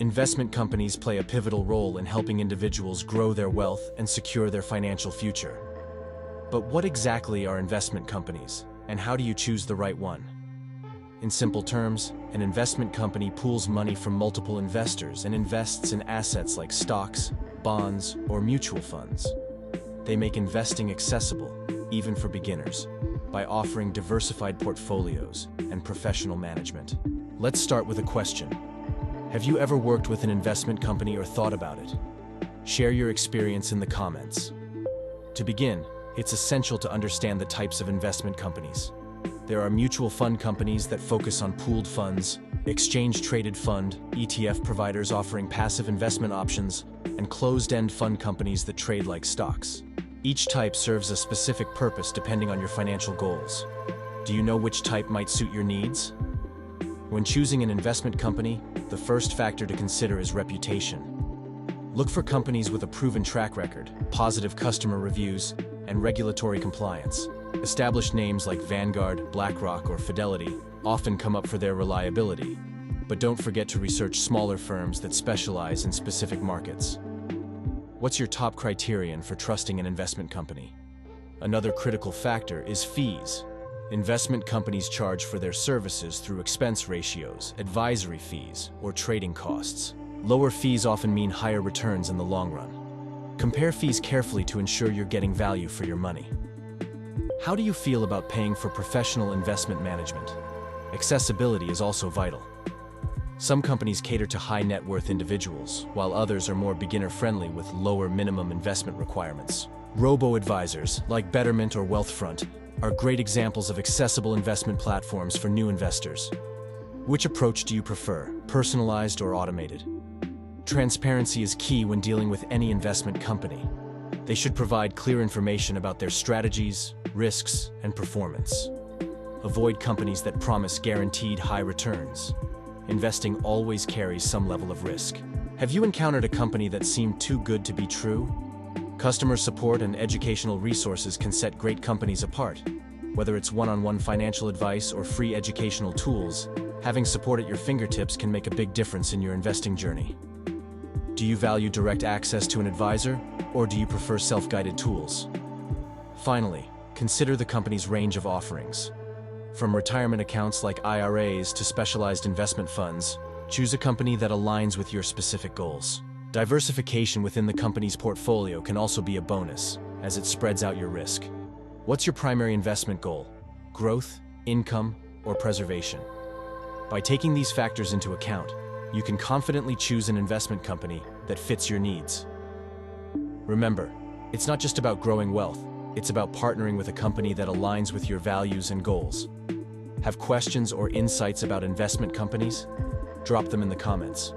Investment companies play a pivotal role in helping individuals grow their wealth and secure their financial future. But what exactly are investment companies, and how do you choose the right one? In simple terms, an investment company pools money from multiple investors and invests in assets like stocks, bonds, or mutual funds. They make investing accessible, even for beginners, by offering diversified portfolios and professional management. Let's start with a question. Have you ever worked with an investment company or thought about it? Share your experience in the comments. To begin, it's essential to understand the types of investment companies. There are mutual fund companies that focus on pooled funds, exchange-traded fund, ETF providers offering passive investment options, and closed-end fund companies that trade like stocks. Each type serves a specific purpose depending on your financial goals. Do you know which type might suit your needs? When choosing an investment company, the first factor to consider is reputation. Look for companies with a proven track record, positive customer reviews, and regulatory compliance. Established names like Vanguard, BlackRock, or Fidelity often come up for their reliability, but don't forget to research smaller firms that specialize in specific markets. What's your top criterion for trusting an investment company? Another critical factor is fees. Investment companies charge for their services through expense ratios, advisory fees, or trading costs. Lower fees often mean higher returns in the long run. Compare fees carefully to ensure you're getting value for your money. How do you feel about paying for professional investment management? Accessibility is also vital. Some companies cater to high net worth individuals, while others are more beginner-friendly with lower minimum investment requirements. Robo-advisors, like Betterment or Wealthfront, are great examples of accessible investment platforms for new investors. Which approach do you prefer, personalized or automated? Transparency is key when dealing with any investment company. They should provide clear information about their strategies, risks, and performance. Avoid companies that promise guaranteed high returns. Investing always carries some level of risk. Have you encountered a company that seemed too good to be true? Customer support and educational resources can set great companies apart. Whether it's one-on-one financial advice or free educational tools, having support at your fingertips can make a big difference in your investing journey. Do you value direct access to an advisor, or do you prefer self-guided tools? Finally, consider the company's range of offerings. From retirement accounts like IRAs to specialized investment funds, choose a company that aligns with your specific goals. Diversification within the company's portfolio can also be a bonus, as it spreads out your risk. What's your primary investment goal? Growth, income, or preservation? By taking these factors into account, you can confidently choose an investment company that fits your needs. Remember, it's not just about growing wealth, it's about partnering with a company that aligns with your values and goals. Have questions or insights about investment companies? Drop them in the comments.